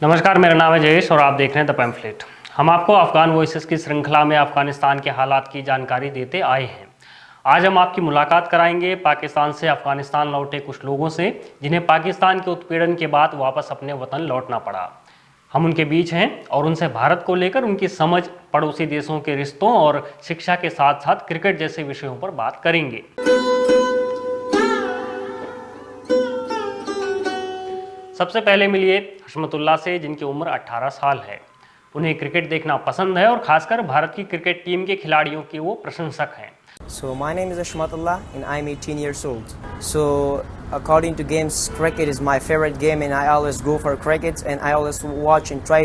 नमस्कार, मेरा नाम है जयेश और आप देख रहे हैं द पैम्फलेट। हम आपको अफगान वॉइसेस की श्रृंखला में अफगानिस्तान के हालात की जानकारी देते आए हैं। आज हम आपकी मुलाकात कराएंगे पाकिस्तान से अफगानिस्तान लौटे कुछ लोगों से, जिन्हें पाकिस्तान के उत्पीड़न के बाद वापस अपने वतन लौटना पड़ा। हम उनके बीच हैं और उनसे भारत को लेकर उनकी समझ, पड़ोसी देशों के रिश्तों और शिक्षा के साथ साथ क्रिकेट जैसे विषयों पर बात करेंगे। सबसे पहले मिलिए हशमतुल्लाह से, जिनकी उम्र 18 साल है। उन्हें क्रिकेट देखना पसंद है और खासकर भारत की क्रिकेट टीम के खिलाड़ियों के वो प्रशंसक हैं। So my name is Ashmatullah and I'm 18 years old. So according to games, cricket is my favorite game and I always go for cricket and I always watch and try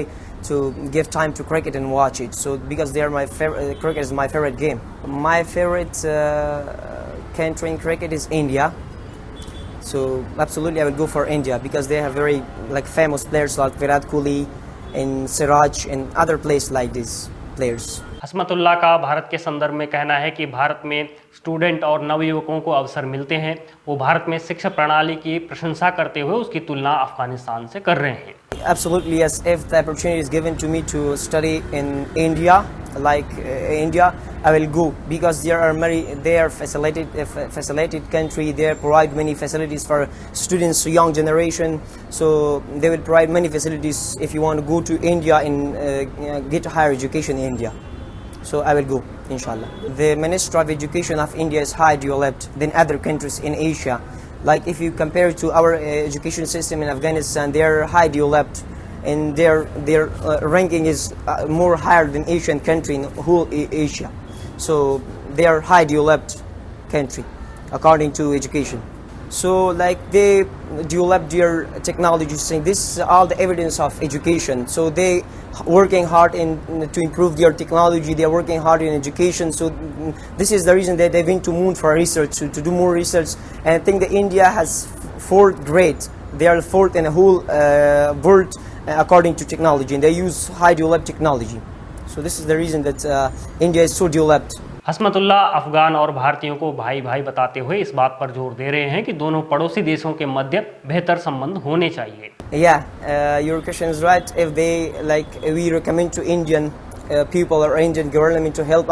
to give time to cricket and watch it. So because they are my favorite, cricket is my favorite game. My favorite country in cricket is India. So absolutely I will go for India because they have very famous players like Virat Kohli and Siraj and other players like these players. Hashmatullah का भारत के संदर्भ में कहना है कि भारत में student और नवयुवकों को अवसर मिलते हैं। वो भारत में शिक्षा प्रणाली की प्रशंसा करते हुए उसकी तुलना अफगानिस्तान से कर रहे हैं। Absolutely yes. If the opportunity is given to me to study in India, India, I will go because they are facilitated country. They provide many facilities for students, young generation. So they will provide many facilities if you want to go to India and get higher education in India. So I will go, inshallah. The Ministry of Education of India is high developed than other countries in Asia. Like if you compare to our education system in Afghanistan, they are high developed, and their ranking is more higher than Asian country in whole Asia. So they are high developed country according to education. So they develop their technology saying this is all the evidence of education. So they working hard to improve their technology. They are working hard in education. So this is the reason that they went to moon for research to do more research. And I think that India has fourth grade. They are fourth in the whole world according to technology, and they use high developed technology. So this is the reason that India is so developed. Hashmatullah Afghan और भारतीयों को भाई भाई बताते हुए इस बात पर जोर दे रहे हैं कि दोनों पड़ोसी देशों के मध्य बेहतर संबंध होने चाहिए। Yeah, your question is right. If they we recommend to Indian people or Indian government to help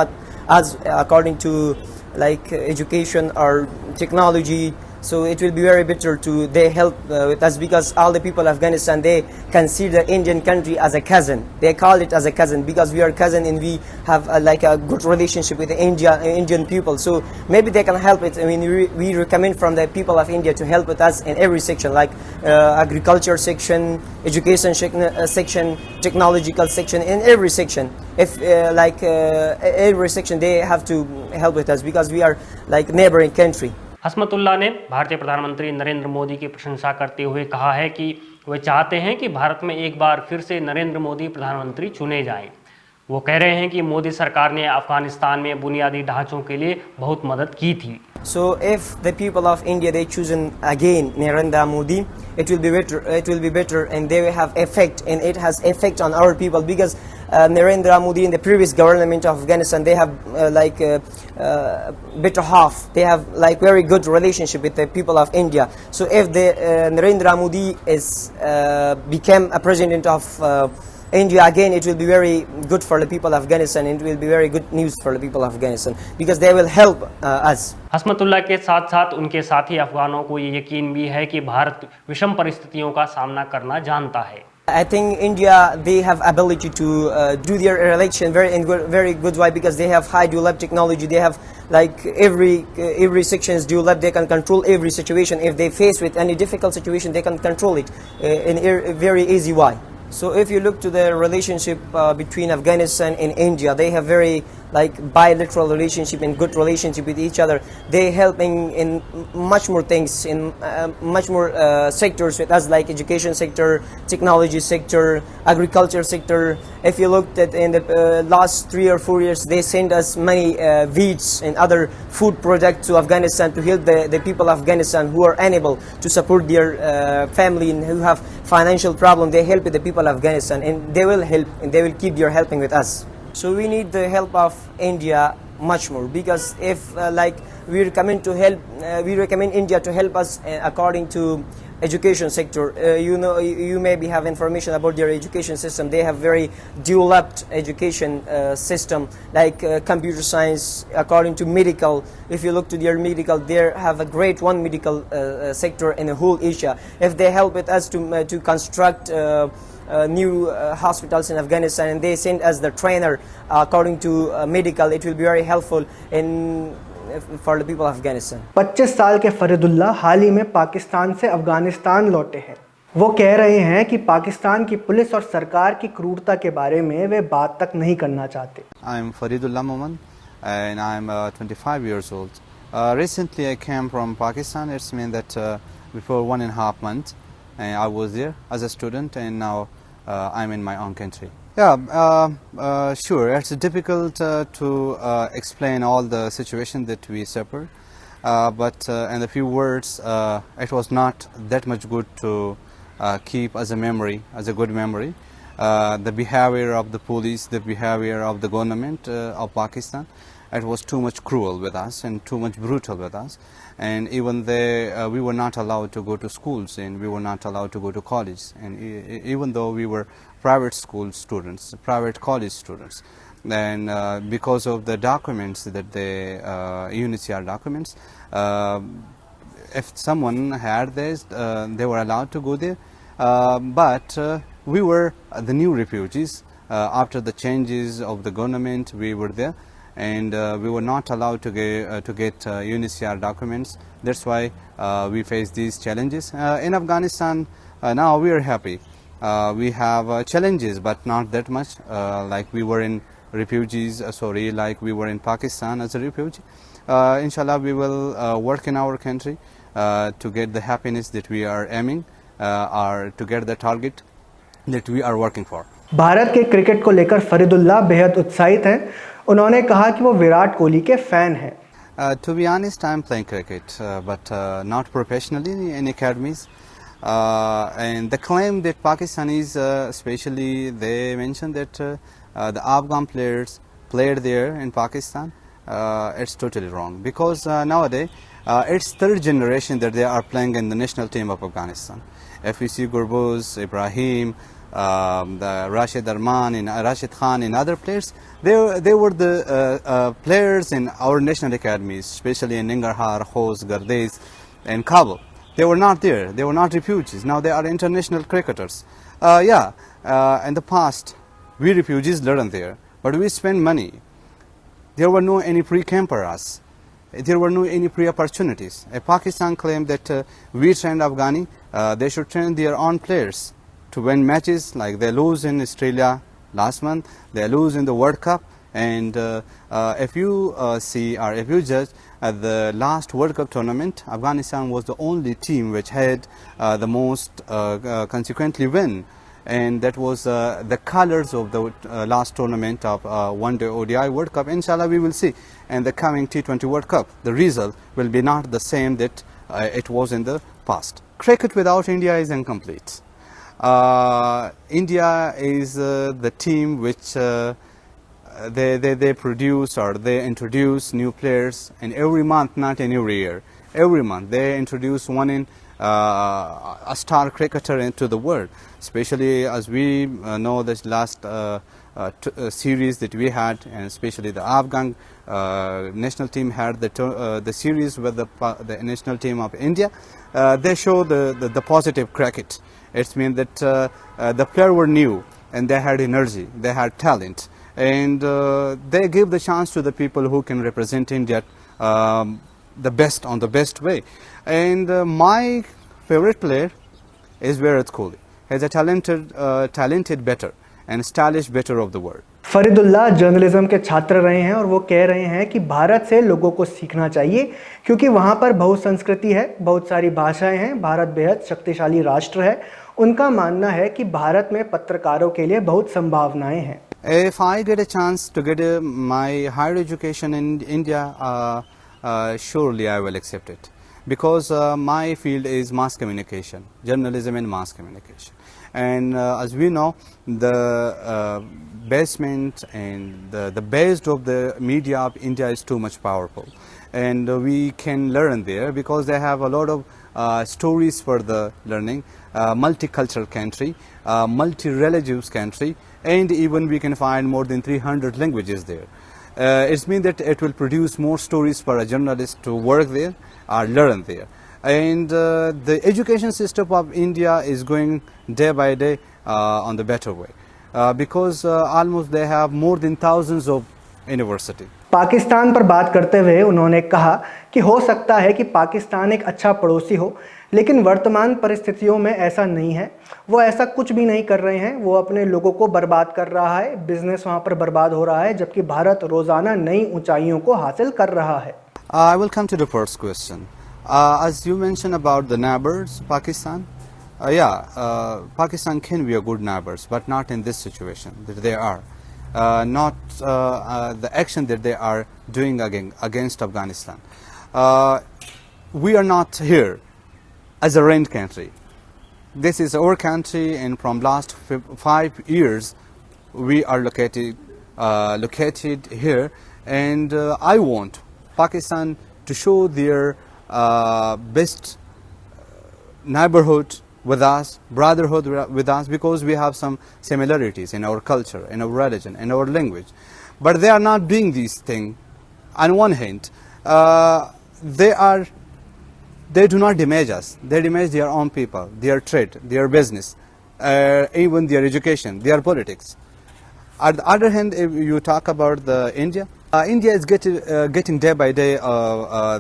us according to education or technology. So it will be very better to they help with us because all the people of Afghanistan, they consider Indian country as a cousin. They call it as a cousin because we are cousin and we have a good relationship with the Indian people. So maybe they can help it. I mean, we recommend from the people of India to help with us in every section, like agriculture section, education section, technological section, in every section. If every section they have to help with us because we are neighboring country. Hashmatullah ने भारतीय प्रधानमंत्री नरेंद्र मोदी की प्रशंसा करते हुए कहा है कि वे चाहते हैं कि भारत में एक बार फिर से नरेंद्र मोदी प्रधानमंत्री चुने जाएं। वो कह रहे हैं कि मोदी सरकार ने अफगानिस्तान में बुनियादी ढांचों के लिए बहुत मदद की थी। So if the people of India they chosen again Narendra Modi, it will be better and they will have effect, and it has effect on our people because Narendra Modi in the previous government of Afghanistan, they have better half. They have very good relationship with the people of India. So if the Narendra Modi is became a president of India again, it will be very good for the people of Afghanistan, and it will be very good news for the people of Afghanistan because they will help us. Hashmatullah के साथ साथ उनके साथी अफगानों को ये यकीन भी है कि भारत विषम परिस्थितियों का सामना करना जानता है। I think India they have ability to do their election very good way because they have high developed technology. They have every section is developed. They can control every situation. If they face with any difficult situation, they can control it in a very easy way. So if you look to the relationship between Afghanistan and India, they have very bilateral relationship and good relationship with each other. They helping in much more things, in much more sectors with us, like education sector, technology sector, agriculture sector. If you looked at in the last 3 or 4 years, they sent us many wheats and other food products to Afghanistan to help the people of Afghanistan who are unable to support their family and who have financial problem. They help the people of Afghanistan, and they will help, and they will keep their helping with us. So we need the help of India much more because if we recommend India to help us according to education sector. You maybe have information about their education system. They have very developed education system, like computer science. According to medical, if you look to their medical, they have a great one medical sector in the whole Asia. If they help with us to construct new hospitals in Afghanistan, and they send us the trainer according to medical, it will be very helpful for the people of Afghanistan. 25 साल के फरीदुल्लाह हाल ही में पाकिस्तान से अफगानिस्तान लौटे हैं। वो कह रहे हैं कि पाकिस्तान की पुलिस और सरकार की क्रूरता के बारे में वे बात तक नहीं करना चाहते। I'm Faridullah Moman and I'm 25 years old. Recently I came from Pakistan. It's mean that before 1.5 months I was there as a student, and now I'm in my own country. Yeah, sure, it's difficult to explain all the situation that we suffered, but in a few words, it was not that much good to keep as a memory, as a good memory. The behavior of the police, the behavior of the government of Pakistan, it was too much cruel with us and too much brutal with us. And even though we were not allowed to go to schools, and we were not allowed to go to college, and even though we were private school students, private college students, then because of the documents that they UNHCR documents, if someone had this, they were allowed to go there, but we were the new refugees. After the changes of the government, we were there, and we were not allowed to get UNHCR documents. That's why we face these challenges. In Afghanistan, now we are happy. We have challenges, but not that much, like we were in refugees, like we were in Pakistan as a refugee. Inshallah, we will work in our country to get the happiness that we are aiming, or to get the target that we are working for. Bharat के cricket को लेकर फरीदुल्लाह बेहद उत्साहित हैं। उन्होंने कहा कि वो विराट कोहली के फैन हैं। To be honest, I'm playing cricket, but not professionally in academies. And the claim that Pakistanis, especially, they mentioned that the Afghan players played there in Pakistan. It's totally wrong, because nowadays it's third generation that they are playing in the national team of Afghanistan. If we see Gurbuz, Ibrahim, the Rashid Arman and Rashid Khan and other players, they were the players in our national academies, especially in Nangarhar, Khost, Gardes and Kabul. They were not there. They were not refugees. Now they are international cricketers. In the past, we refugees learned there, but we spent money. There were no any pre-campers. There were no any pre-opportunities. Pakistan claimed that we trained Afghani. They should train their own players to win matches, like they lose in Australia last month, they lose in the World Cup. And if you see, or if you judge, at the last World Cup tournament, Afghanistan was the only team which had the most consequently win. And that was the colors of the last tournament of one-day ODI World Cup. Inshallah, we will see in the coming T20 World Cup, the result will be not the same that it was in the past. Cricket without India is incomplete. India is the team which they produce, or they introduce new players, and every month, not in every year, every month they introduce one in a star cricketer into the world. Especially as we know this last series that we had, and especially the Afghan national team had the series with the national team of India. They show the positive cricket. It means that the players were new, and they had energy, they had talent, and they give the chance to the people who can represent India the best, on the best way. And my favorite player is Virat Kohli. He's a talented batter and stylish batter of the world. Faridullah journalism के छात्र रहे हैं, और वो कह रहे हैं कि भारत से लोगों को सीखना चाहिए, क्योंकि वहाँ पर बहुसंस्कृति है, बहुत सारी भाषाएं हैं, भारत बेहद शक्तिशाली राष्ट्र है। उनका मानना है कि भारत में पत्रकारों के लिए बहुत संभावनाएं हैं। If I get a chance to get my higher education in India, surely I will accept it, because my field is mass communication, journalism and mass communication. And as we know, the basement and the base of the media of India is too much powerful, and we can learn there, because they have a lot of stories for the learning, multicultural country, multi-religious country, and even we can find more than 300 languages there. It means that it will produce more stories for a journalist to work there or learn there. And the education system of India is going day by day on the better way, because almost they have more than thousands of universities. Pakistan पर बात करते हुए उन्होंने कहा कि हो सकता है कि पाकिस्तान एक अच्छा पड़ोसी हो, लेकिन वर्तमान परिस्थितियों में ऐसा नहीं है। वो ऐसा कुछ भी नहीं कर रहे हैं, वो अपने लोगों को बर्बाद कर रहा है, बिजनेस वहाँ पर बर्बाद हो रहा है, जबकि भारत रोज़ाना नई ऊंचाइयों को हासिल कर रहा है। I will come to the first question. As you mentioned about the neighbors, Pakistan, Pakistan can be a good neighbors, but not in this situation that they are. Not the action that they are doing against Afghanistan. We are not here as a rent country. This is our country, and from last 5 years we are located here, and I want Pakistan to show their best neighborhood with us, brotherhood with us, because we have some similarities in our culture, in our religion, in our language. But they are not doing these things. On one hand, they do not damage us. They damage their own people, their trade, their business, even their education, their politics. On the other hand, if you talk about India, India is getting day by day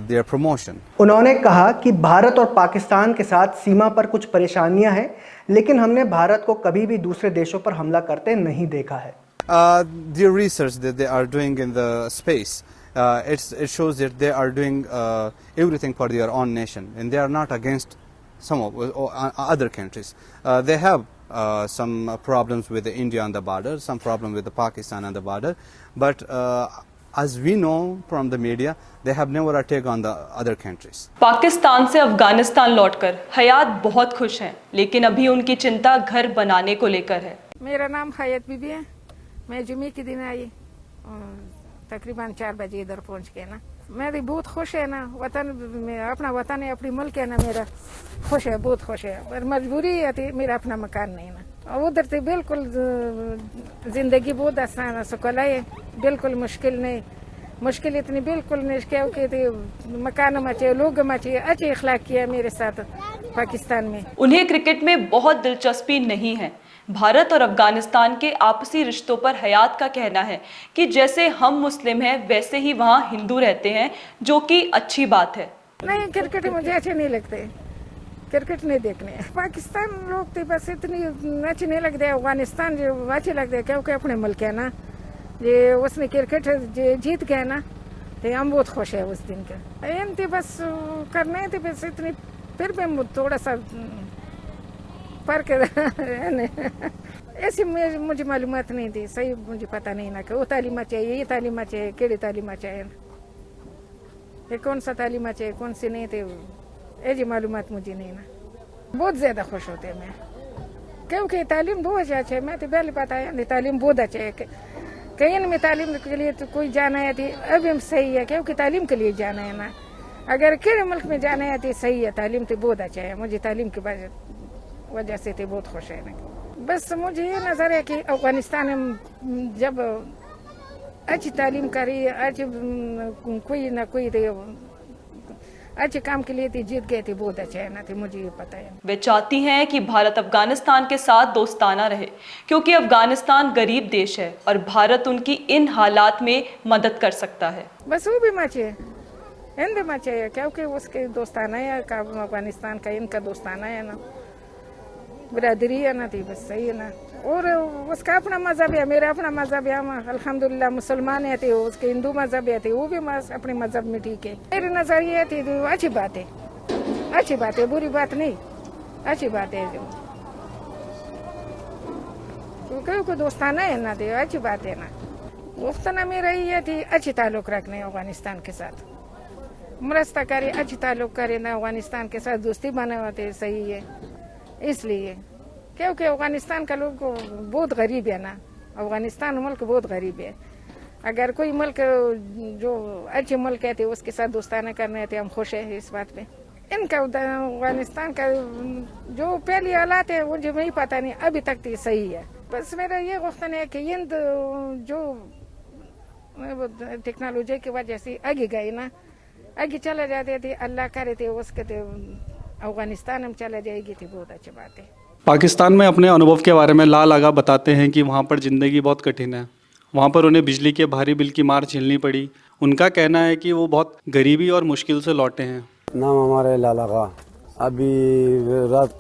their promotion. उन्होंने कहा कि भारत और पाकिस्तान के साथ सीमा पर कुछ परेशानियां हैं, लेकिन हमने भारत को कभी भी दूसरे देशों पर हमला करते नहीं देखा है। The research that they are doing in the space, it shows that they are doing everything for their own nation, and they are not against some of other countries. They have some problems with India on the border, some problem with Pakistan on the border, but as we know from the media, they have never attacked on the other countries. Pakistan से अफगानिस्तान लौटकर हयात बहुत खुश हैं, लेकिन अभी उनकी चिंता घर बनाने को लेकर है। मेरा नाम हयात बीबी है। मैं जुमे के दिन आई, तकरीबन 4 बजे इधर पहुंच के ना। मैं भी बहुत खुश है ना, वतन में अपना वतन है, अपनी मुल्क है ना, मेरा खुश है, बहुत खुश है। पर मजबूरी है कि मेरा अपना मकान नहीं ना। उधर से बिल्कुल जिंदगी बहुत आसान सुकला है, बिल्कुल मुश्किल नहीं। मुश्किल इतनी बिल्कुल नहीं क्योंकि मकान मचे, लोग मचे, अच्छे अखलाक किया मेरे साथ पाकिस्तान में। उन्हें क्रिकेट में बहुत दिलचस्पी नहीं है। भारत और अफगानिस्तान के आपसी रिश्तों पर हयात का कहना है कि जैसे हम मुस्लिम हैं वैसे ही वहाँ हिंदू रहते हैं, जो कि अच्छी बात है। नहीं, क्रिकेट मुझे अच्छे नहीं लगते, क्रिकेट नहीं देखने। पाकिस्तान लोग तो बस इतनी अच्छे नहीं लगते, अफगानिस्तान जो अच्छे लगते क्योंकि अपने मुल्क है ना, ये उसने क्रिकेट जीत गया ना, तो हम बहुत खुश है उस दिन का। इनते बस करने थे बस इतनी, फिर भी थोड़ा सा फर्क है। ऐसी मुझे मालूमात नहीं थी, सही मुझे पता नहीं ना कि वो तालीमा चाहिए, ये तालीमा चाहिए, केड़ी तालीमा चाहिए, ये कौन सा तालीमा चाहिए, कौन सी नहीं थे, ऐसी मालूमात मुझे नहीं ना। बहुत ज़्यादा खुश होते मैं, क्योंकि तालीम बहुत अच्छा है। मैं तो पहले पता है तालीम बहुत अच्छा है। कहीं में तालीम के लिए तो कोई जाना है तो अभी सही है, क्योंकि तालीम के लिए जाना है ना। अगर किसी मुल्क में जाना है तो सही है, तालीम तो बहुत अच्छा है। मुझे तालीम की वजह से तो बहुत खुश है ना। बस मुझे ये नज़र है कि अफगानिस्तान में जब अच्छी तालीम करी, अच्छी कोई ना कोई अच्छे काम के लिए जीत गए थे, बहुत अच्छा है ना, तो मुझे ये पता है। वे चाहती हैं कि भारत अफगानिस्तान के साथ दोस्ताना रहे, क्योंकि अफगानिस्तान गरीब देश है और भारत उनकी इन हालात में मदद कर सकता है। बस वो भी मचे, इन भी मचे, क्योंकि उसके दोस्ताना है का, अफगानिस्तान का इनका दोस्ताना है ना, बिरादरी है ना, तो बस सही है ना। और उसका अपना मज़हब है, मेरा अपना मज़हब है, हम अल्हम्दुलिल्लाह मुसलमान है, थे उसके हिंदू मज़हब है, थे वो भी अपने मज़हब में ठीक है। मेरे नज़रिए थी तो अच्छी बात है, अच्छी बात है, बुरी बात नहीं, अच्छी बात है। जो क्योंकि दोस्ताना है ना, तो अच्छी बात है ना। दोस्ताना मेरा ये थी अच्छी ताल्लुक़ रखने अफगानिस्तान के साथ, मरस्ता करे, अच्छी ताल्लुक़ करे ना, अफगानिस्तान के साथ दोस्ती बनाते सही है। इसलिए क्योंकि अफगानिस्तान का लोग बहुत गरीब है ना, अफगानिस्तान मुल्क बहुत गरीब है। अगर कोई मुल्क जो अच्छे मुल्क है तो उसके साथ दोस्ताना करने थे, हम खुश हैं इस बात पे। इनका अफगानिस्तान का जो पहली हालात है मुझे नहीं पता नहीं, अभी तक तो सही है। बस मेरा ये क्वेश्चन है कि इन जो टेक्नोलॉजी की वजह से आगे गए ना, आगे चला जाते थे, अल्लाह करे थे उसके तो अफगानिस्तान में चला जाएगी थी, बहुत अच्छी बात है। पाकिस्तान में अपने अनुभव के बारे में लागा बताते हैं कि वहाँ पर ज़िंदगी बहुत कठिन है। वहाँ पर उन्हें बिजली के भारी बिल की मार झेलनी पड़ी। उनका कहना है कि वो बहुत गरीबी और मुश्किल से लौटे हैं। नाम हमारे लागा, अभी रात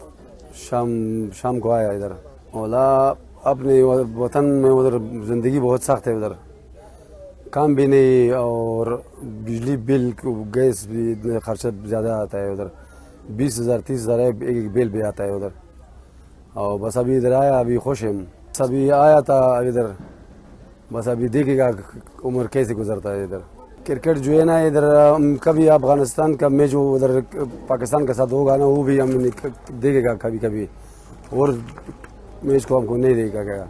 शाम को आया इधर। ओला अपने वतन में उधर ज़िंदगी बहुत सख्त है, उधर काम भी नहीं और बिजली बिल गैस भी इतने खर्चा ज़्यादा आता है। उधर 20,000 30,000 एक बिल भी आता है उधर। और बस अभी इधर आया, अभी खुश है। अभी आया था इधर, बस अभी देखेगा उम्र कैसे गुजरता है इधर। क्रिकेट जो है ना इधर, कभी अफगानिस्तान का मैच उधर पाकिस्तान के साथ होगा ना, वो भी हम देखेगा कभी कभी, और मैच को हमको नहीं देखेगा।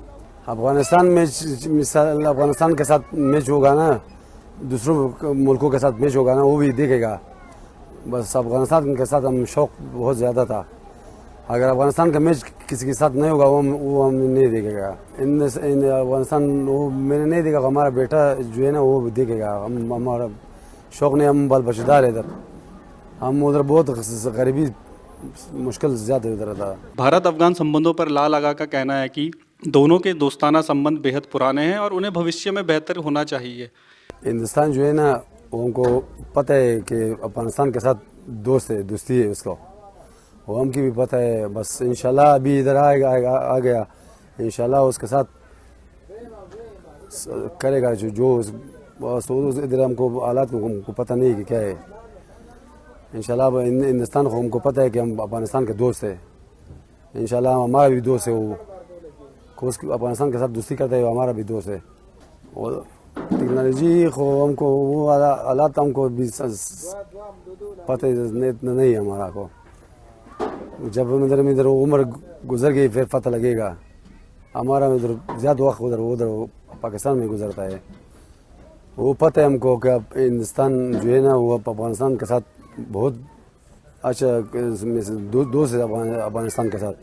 अफगानिस्तान अफगानिस्तान के साथ मैच होगा ना, दूसरों मुल्कों के साथ मैच होगा ना, वो भी देखेगा। बस अफगानिस्तान के साथ हम शौक बहुत ज़्यादा था। अगर अफगानिस्तान का मैच किसी के साथ नहीं होगा वो हम नहीं देखेगा। इन अफगानिस्तान वो मैंने नहीं देखा, हमारा बेटा जो है ना वो देखेगा। हम हमारा शौक नहीं, हम बाल बच्चेदार है इधर, हम उधर बहुत गरीबी मुश्किल ज़्यादा उधर था। भारत अफगान संबंधों पर लागा का कहना है कि दोनों के दोस्ताना संबंध बेहद पुराने हैं और उन्हें भविष्य में बेहतर होना चाहिए। हिंदुस्तान जो है ना उनको पता है कि अफगानिस्तान के साथ दोस्ती है उसको, वो हमकी भी पता है। बस इंशाल्लाह अभी इधर आ गया, इंशाल्लाह उसके साथ करेगा जो बस इधर हमको हालात को हमको पता नहीं कि क्या है। इंशाल्लाह हिंदुस्तान को हमको पता है कि हम अफगानिस्तान के दोस्त है। इंशाल्लाह हमारा भी दोस्त है, वो उसकी अफगानिस्तान के साथ दोस्ती करता है, हमारा भी दोस्त है। और टेक्नोलॉजी को हमको वो हालात हमको भी पता नहीं है हमारा को। जब इधर उम्र गुजर गई फिर पता लगेगा। हमारा इधर ज़्यादा वक्त उधर पाकिस्तान में गुजरता है, वो पता है हमको कि हिंदुस्तान जो है ना वो अफगानिस्तान के साथ बहुत अच्छा दोस्त है। अफगानिस्तान के साथ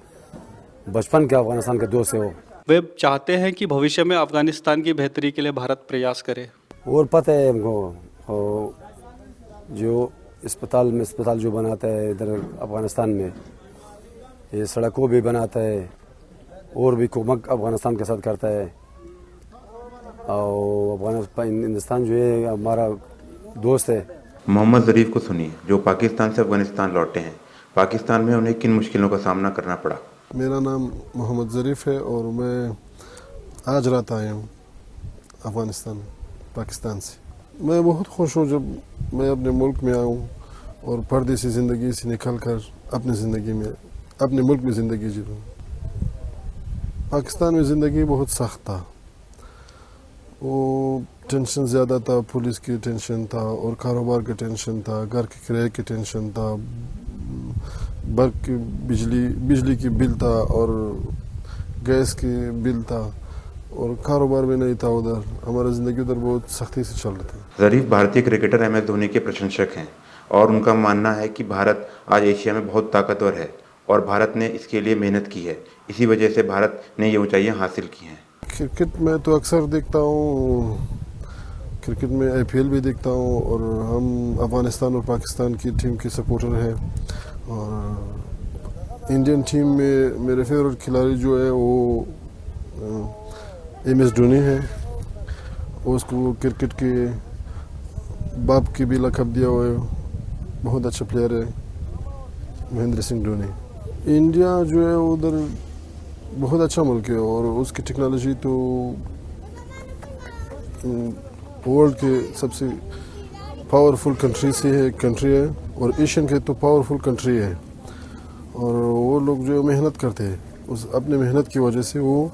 बचपन के अफगानिस्तान के दोस्त है वो। वे चाहते हैं कि भविष्य में अफगानिस्तान की बेहतरी के लिए भारत प्रयास करे। और पता है हमको जो अस्पताल जो बनाता है इधर अफगानिस्तान में, ये सड़कों भी बनाता है और भी कुमक अफगानिस्तान के साथ करता है। और हिंदुस्तान जो है हमारा दोस्त है। मोहम्मद ज़रीफ को सुनिए, जो पाकिस्तान से अफगानिस्तान लौटे हैं। पाकिस्तान में उन्हें किन मुश्किलों का सामना करना पड़ा। मेरा नाम मोहम्मद ज़रीफ है और मैं आज रात आया हूँ अफ़गानिस्तान पाकिस्तान से। मैं बहुत खुश हूँ जब मैं अपने मुल्क में आऊँ और परदेसी ज़िंदगी से निकल कर अपने मुल्क में ज़िंदगी जीऊँ। पाकिस्तान में ज़िंदगी बहुत सख्त था, वो टेंशन ज़्यादा था, पुलिस की टेंशन था और कारोबार का टेंशन था, घर के किराए की टेंशन था, बर्फ की बिजली की बिल था और गैस की बिल था और कारोबार भी नहीं था। उधर हमारा ज़िंदगी उधर बहुत सख्ती से चल रहा था। ज़रीफ भारतीय क्रिकेटर MS धोनी के प्रशंसक हैं और उनका मानना है कि भारत आज एशिया में बहुत ताकतवर है और भारत ने इसके लिए मेहनत की है। इसी वजह से भारत ने ये ऊंचाइयां हासिल की हैं। क्रिकेट में तो अक्सर देखता हूँ, क्रिकेट में IPL भी देखता हूँ और हम अफ़गानिस्तान और पाकिस्तान की टीम के सपोर्टर हैं। और इंडियन टीम में मेरे फेवरेट खिलाड़ी जो है वो MS धोनी है। उसको क्रिकेट के बाप की भी लक़ब दिया हुआ है, बहुत अच्छा प्लेयर है महेंद्र सिंह धोनी। इंडिया जो है उधर बहुत अच्छा मुल्क है और उसकी टेक्नोलॉजी तो वर्ल्ड के सबसे पावरफुल कंट्री है और एशियन के तो पावरफुल कंट्री है। और वो लोग जो मेहनत करते हैं उस अपने मेहनत की वजह से वो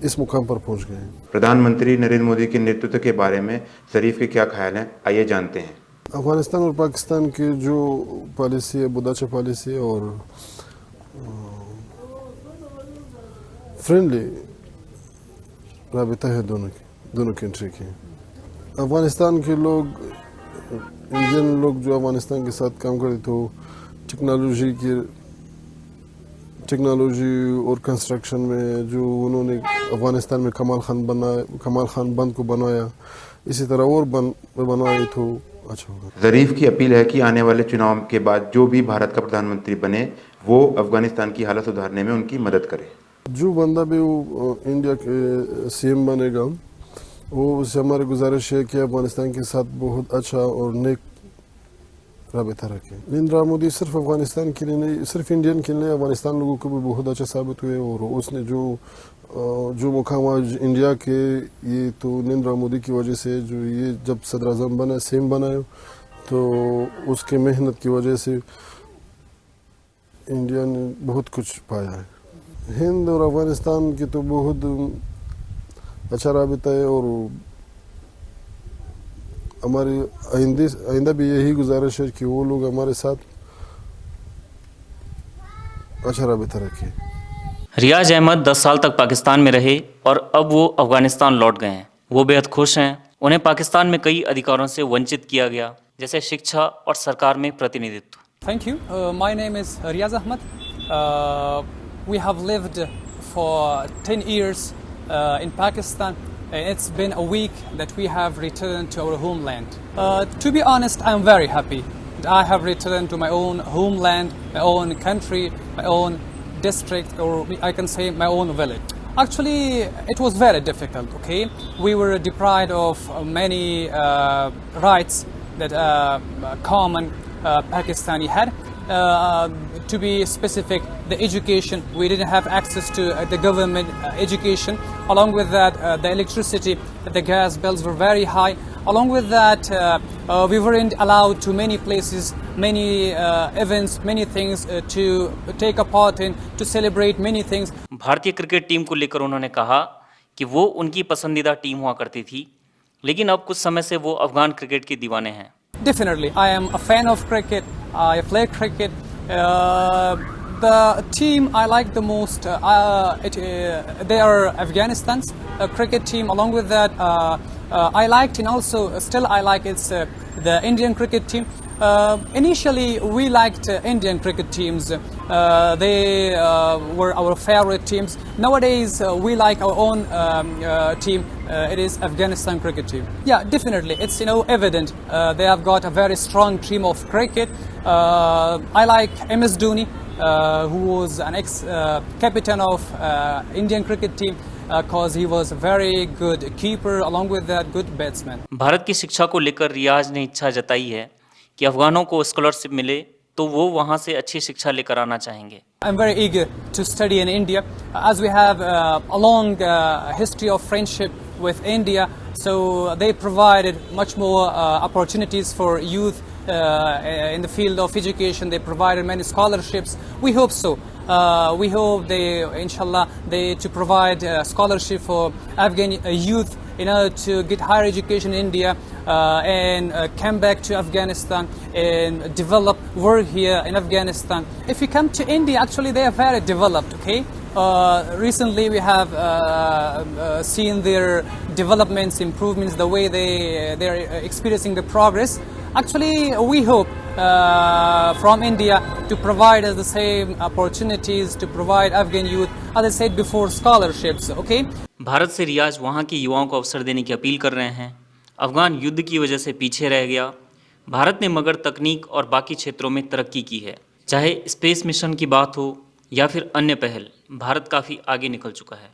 इस मुकाम पर पहुंच गए। प्रधानमंत्री नरेंद्र मोदी के नेतृत्व के बारे में ज़रीफ के क्या ख्याल हैं, आइए जानते हैं। अफगानिस्तान और पाकिस्तान की जो पॉलिसी है बहुत अच्छा पॉलिसी है और फ्रेंडली राबिता है दोनों कंट्री की। अफगानिस्तान के लोग इंडियन लोग जो अफगानिस्तान के साथ काम करते तो टेक्नोलॉजी और कंस्ट्रक्शन में जो उन्होंने अफगानिस्तान में कमाल खान बंद को बनाया, इसी तरह और बनाए तो अच्छा होगा। ज़रीफ की अपील है कि आने वाले चुनाव के बाद जो भी भारत का प्रधानमंत्री बने वो अफगानिस्तान की हालत सुधारने में उनकी मदद करे। जो बंदा भी वो इंडिया के सीएम बनेगा, वो उससे हमारी गुजारिश है कि अफगानिस्तान के साथ बहुत अच्छा और नेक राबिता रखे। नरेंद्र मोदी सिर्फ अफगानिस्तान के लिए नहीं, सिर्फ इंडियन के लिए, अफगानिस्तान लोगों को भी बहुत अच्छा साबित हुए। और उसने जो मुकाम आज इंडिया के, ये तो नरेंद्र मोदी की वजह से, जो ये जब सदर आज़म बना, सीएम बनाए, तो उसके मेहनत की वजह से इंडिया ने बहुत कुछ पाया है। हिंद और अफगानिस्तान की तो बहुत अच्छा राबिता है और हमारी आइंदा भी यही गुजारिश है कि वो लोग हमारे साथ अच्छा राबिता रखें। रियाज अहमद 10 साल तक पाकिस्तान में रहे और अब वो अफगानिस्तान लौट गए हैं। वो बेहद खुश हैं। उन्हें पाकिस्तान में कई अधिकारों से वंचित किया गया, जैसे शिक्षा और सरकार में प्रतिनिधित्व। Thank you. My name is Riaz Ahmed. We have lived for 10 years in Pakistan. It's been a week that we have returned to our homeland. To be honest, I'm very happy. I have returned to my own homeland, my own country, my own district, or I can say my own village. Actually, it was very difficult, okay? We were deprived of many rights that common Pakistani had. To be specific, the education, we didn't have access to the government education. Along with that, the electricity, the gas bills were very high. Along with that, we weren't allowed to many places, many events, many things to take a part in, to celebrate many things. भारतीय cricket team को लेकर उन्होंने कहा कि वो उनकी पसंदीदा team हुआ करती थी, लेकिन अब कुछ समय से वो अफगान क्रिकेट के दीवाने हैं। Definitely, I am a fan of cricket. I play cricket. The team I like the most, they are Afghanistan's cricket team. Along with that, I liked and also still I like the Indian cricket team. Initially, we liked Indian cricket teams. They were our favorite teams. Nowadays, we like our own team. It is Afghanistan cricket team. Yeah, definitely. It's evident. They have got a very strong team of cricket. I like MS Dhoni, who was an ex-captain of Indian cricket team. Because he was a very good keeper, along with that, good batsman. Bharat की शिक्षा को लेकर रियाज ने इच्छा जताई है कि अफगानों को स्कॉलरशिप मिले तो वो वहाँ से अच्छी शिक्षा लेकर आना चाहेंगे। I'm very eager to study in India, as we have a long history of friendship with India. So they provided much more opportunities for youth in the field of education. They provided many scholarships. We hope so. We hope they, inshallah, to provide scholarship for Afghan youth in order to get higher education in India and come back to Afghanistan and develop work here in Afghanistan. If you come to India, actually they are very developed, okay? Recently we have seen their developments, improvements, the way they are experiencing the progress. Actually, we hope from India to provide us the same opportunities, to provide Afghan youth, as I said before, scholarships, okay? Bharat से रियाज वहाँ के युवाओं को अवसर देने की appeal कर रहे हैं। अफगान युद्ध की वजह से पीछे रह गया। भारत ने मगर तकनीक और बाकी क्षेत्रों में तरक्की की है। चाहे स्पेस मिशन की बात हो या फिर अन्य पहल, भारत काफ़ी आगे निकल चुका है।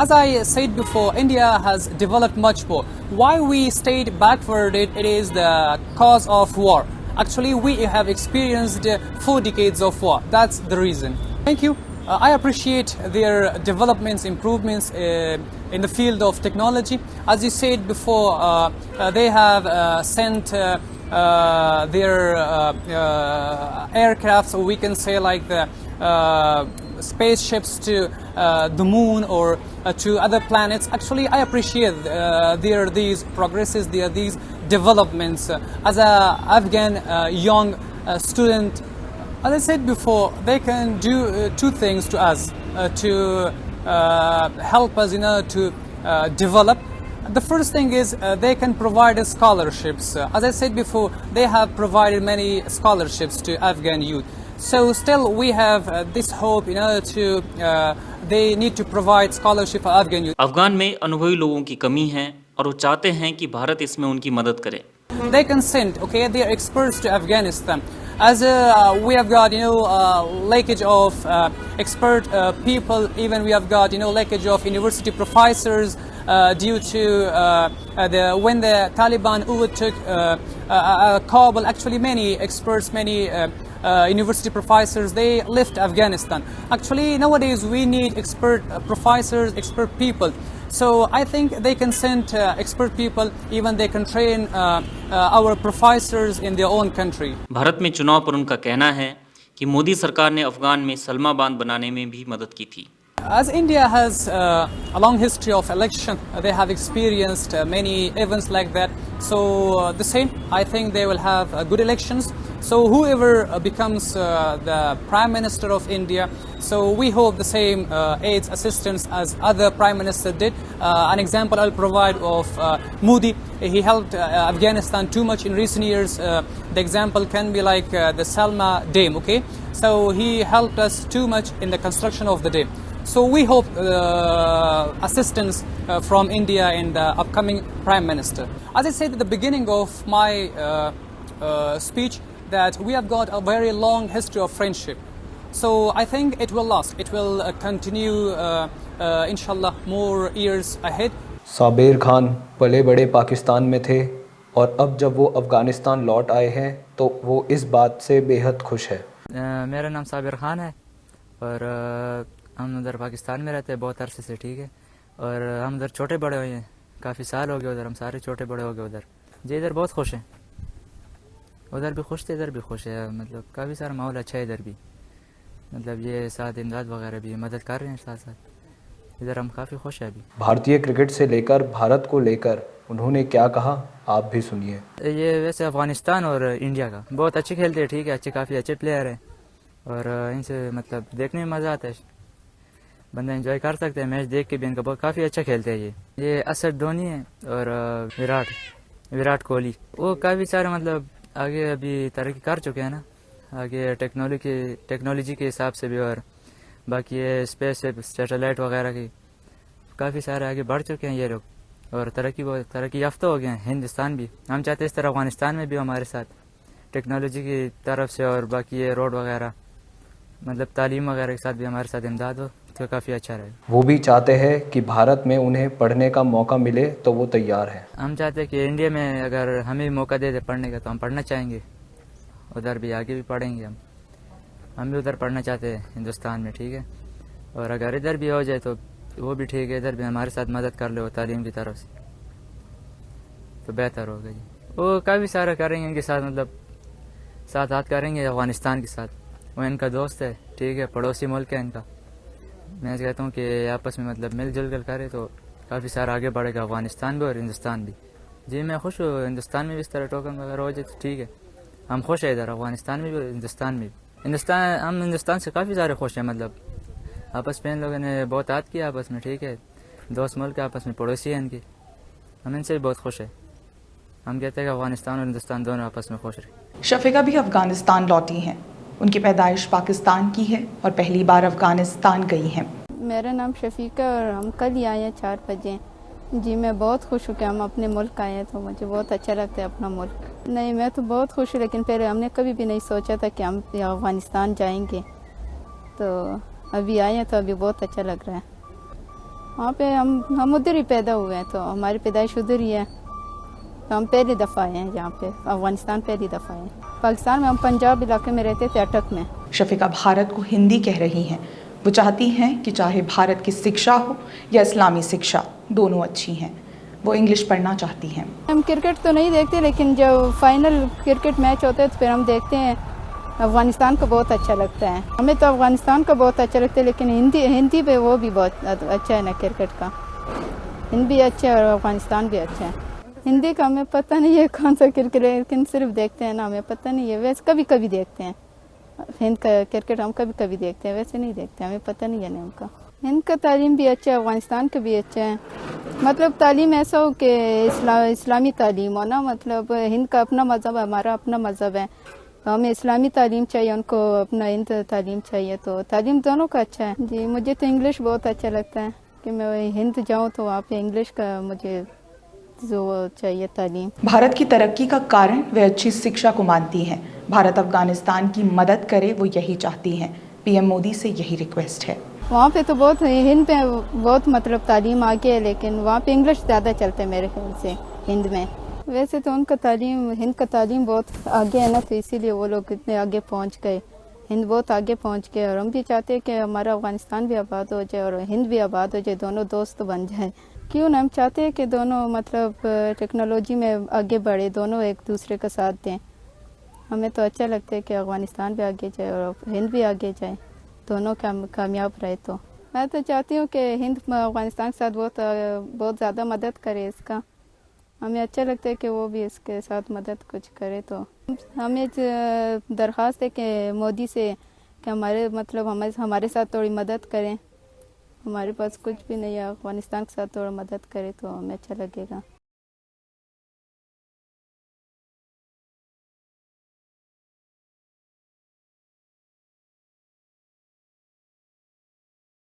As I said before, India has developed much more. Why we stayed backward, it is the cause of war. Actually, we have experienced 4 decades of war. That's the reason. Thank you. I appreciate their developments, improvements in the field of technology. As you said before, they have sent their aircrafts, or we can say like the spaceships to the moon or to other planets. Actually, I appreciate these progresses, these developments. As an Afghan young student, as I said before, they can do 2 things to us to help us, to develop. The first thing is they can provide scholarships. As I said before, they have provided many scholarships to Afghan youth. So still we have this hope in order to they need to provide scholarship for Afghan youth. Afghan में अनुभवी लोगों की कमी है और वो चाहते हैं कि भारत इसमें उनकी मदद करे। They can send, okay, their experts to Afghanistan. As we have got, leakage of expert people. Even we have got, leakage of university professors due to when the Taliban overtook Kabul. Actually, many experts, many university professors, they left Afghanistan. Actually, nowadays we need expert professors, expert people. So I think they can send expert people, even they can train our professors in their own country. Bharat में चुनाव पर उनका कहना है कि मोदी सरकार ने अफगान में सलमा बांध बनाने में भी मदद की थी। As India has a long history of election, they have experienced many events like that. So the same, I think they will have good elections. So whoever becomes the Prime Minister of India, so we hope the same aids, assistance as other Prime Minister did. An example I'll provide of Modi. He helped Afghanistan too much in recent years. The example can be like the Salma Dam, okay? So he helped us too much in the construction of the dam. So we hope assistance from India and the upcoming Prime Minister. As I said at the beginning of my speech, that we have got a very long history of friendship. So I think it will last. It will continue, inshallah, more years ahead. Sabir Khan पले बड़े पाकिस्तान में थे और अब जब वो अफ़गानिस्तान लौट आए हैं तो वो इस बात से बेहद खुश है। मेरा नाम साबिर खान है और हम उधर पाकिस्तान में रहते हैं बहुत अरसे से, ठीक है। और हम उधर छोटे बड़े हुए हैं, काफ़ी साल हो गए उधर, हम सारे छोटे बड़े हो गए उधर जी। इधर बहुत खुश हैं, उधर भी खुश थे, इधर भी खुश है। मतलब काफ़ी सारा माहौल अच्छा है इधर भी, मतलब ये साथ इमदाद वगैरह भी मदद कर रहे हैं साथ साथ। इधर हम काफ़ी खुश हैं अभी। भारतीय क्रिकेट से लेकर भारत को लेकर उन्होंने क्या कहा, आप भी सुनिए। ये वैसे अफ़गानिस्तान और इंडिया का बहुत अच्छे खेलते हैं, ठीक है, काफ़ी अच्छे प्लेयर हैं और इनसे मतलब देखने में मज़ा आता है, बंदा एंजॉय कर सकते हैं मैच देख के भी। इनका बहुत काफ़ी अच्छा खेलते हैं ये असद धोनी है और विराट कोहली, वो काफ़ी सारे मतलब आगे अभी तरक्की कर चुके हैं ना, आगे टेक्नोलॉजी के हिसाब से भी, और बाकी ये स्पेस सैटेलाइट वगैरह की काफ़ी सारे आगे बढ़ चुके हैं ये लोग और तरक्की याफ्ता हो गए हैं। हिंदुस्तान भी, हम चाहते हैं इस तरह अफगानिस्तान में भी हमारे साथ टेक्नोलॉजी की तरफ से और बाकी ये रोड वगैरह मतलब तालीम वगैरह के साथ भी हमारे साथ इमदाद हो तो काफ़ी अच्छा रहे। वो भी चाहते हैं कि भारत में उन्हें पढ़ने का मौका मिले तो वो तैयार है। हम चाहते हैं कि इंडिया में अगर हमें भी मौका दे दे पढ़ने का तो हम पढ़ना चाहेंगे, उधर भी आगे भी पढ़ेंगे। हम भी उधर पढ़ना चाहते हैं हिंदुस्तान में, ठीक है। और अगर इधर भी हो जाए तो वो भी ठीक है, इधर भी हमारे साथ मदद कर ले वो तालीम की तरफ से तो बेहतर होगा जी। वो काफ़ी सारा करेंगे इनके साथ, मतलब साथ हाथ करेंगे अफगानिस्तान के साथ। वो इनका दोस्त है, ठीक है, पड़ोसी मुल्क है इनका। मैं कहता हूँ कि आपस में मतलब मिलजुल कर करे तो काफ़ी सारा आगे बढ़ेगा अफगानिस्तान भी और हिंदुस्तान भी। जी मैं खुश हूँ, हिंदुस्तान में भी इस तरह टोकन वगैरह हो जाए तो ठीक है, हम खुश हैं इधर अफगानिस्तान में भी और हिंदुस्तान में भी। हम हिंदुस्तान से काफ़ी सारे खुश हैं, मतलब आपस में इन लोगों ने बहुत याद किया आपस में, ठीक है, दोस्त मुल्क आपस में पड़ोसी हैं इनके, हम इनसे भी बहुत खुश हैं। हम कहते हैं कि अफगानिस्तान और हिंदुस्तान दोनों आपस में खुश रहे। शफीका भी अफगानिस्तान लौटी हैं, उनकी पैदाइश पाकिस्तान की है और पहली बार अफगानिस्तान गई हैं। मेरा नाम शफीका और हम कल ही आए हैं 4 बजे। जी मैं बहुत खुश हूँ कि हम अपने मुल्क आए हैं, तो मुझे बहुत अच्छा लगता है अपना मुल्क। नहीं मैं तो बहुत खुश हूँ, लेकिन पहले हमने कभी भी नहीं सोचा था कि हम अफगानिस्तान जाएंगे, तो अभी आए हैं तो अभी बहुत अच्छा लग रहा है। वहाँ पे हम उधर ही पैदा हुए हैं, तो हमारी पैदाइश उधर ही है, तो हम पहली दफ़ा आए हैं यहाँ पे अफगानिस्तान, पहली दफ़ा आए। पाकिस्तान में हम पंजाब इलाके में रहते थे, अटक में। शफीका भारत को हिंदी कह रही हैं, वो चाहती हैं कि चाहे भारत की शिक्षा हो या इस्लामी शिक्षा, दोनों अच्छी हैं। वो इंग्लिश पढ़ना चाहती हैं। हम क्रिकेट तो नहीं देखते, लेकिन जब फाइनल क्रिकेट मैच होते हैं तो फिर हम देखते हैं। अफगानिस्तान को बहुत अच्छा लगता है, हमें तो अफगानिस्तान का बहुत अच्छा लगता है, लेकिन हिंदी पे वो भी बहुत अच्छा है ना क्रिकेट का। हिंदी अच्छा है और अफगानिस्तान भी अच्छा है। हिंदी का हमें पता नहीं है कौन सा क्रिकेट है, लेकिन सिर्फ देखते हैं ना, हमें पता नहीं है। वैसे कभी कभी देखते हैं हिंद का क्रिकेट, हम कभी कभी देखते हैं, वैसे नहीं देखते, हमें पता नहीं है ना उनका। हिंद का तालीम भी अच्छा है, अफगानिस्तान का भी अच्छा है, मतलब तालीम ऐसा हो कि इस्लामी तालीम हो ना, मतलब हिंद का अपना मज़हब है, हमारा अपना मज़हब है, तो हमें इस्लामी तालीम चाहिए, उनको अपना हिंद तालीम चाहिए, तो तालीम दोनों का अच्छा है जी। मुझे तो इंग्लिश बहुत अच्छा लगता है कि मैं हिंद जाऊँ तो वहाँ पे इंग्लिश का मुझे जो चाहिए तालीम। भारत की तरक्की का कारण वे अच्छी शिक्षा को मानती हैं। भारत अफगानिस्तान की मदद करे वो यही चाहती हैं। पीएम मोदी से यही रिक्वेस्ट है। वहाँ पे तो बहुत हिंद पे बहुत मतलब तालीम आगे है, लेकिन वहाँ पे इंग्लिश ज़्यादा चलता है मेरे ख्याल से हिंद में। वैसे तो उनका तालीम, हिंद का तालीम बहुत आगे है ना, तो इसीलिए वो लोग इतने आगे पहुँच गए, हिंद बहुत आगे पहुँच गए। और हम भी चाहते हैं कि हमारा अफगानिस्तान भी आबाद हो जाए और हिंद भी आबाद हो जाए, दोनों दोस्त बन जाए। क्यों ना, हम चाहते हैं कि दोनों मतलब टेक्नोलॉजी में आगे बढ़े, दोनों एक दूसरे का साथ दें। हमें तो अच्छा लगता है कि अफगानिस्तान भी आगे जाए और हिंद भी आगे जाए, दोनों कामयाब रहे। तो मैं तो चाहती हूँ कि हिंद अफगानिस्तान के साथ बहुत ज़्यादा मदद करे इसका। हमें अच्छा लगता है कि वो भी इसके साथ मदद कुछ करे। तो हमें दरख्वास्त है कि मोदी से कि हमारे साथ थोड़ी मदद करें। हमारे पास कुछ भी नहीं है, अफगानिस्तान के साथ थोड़ा मदद करें तो हमें अच्छा लगेगा।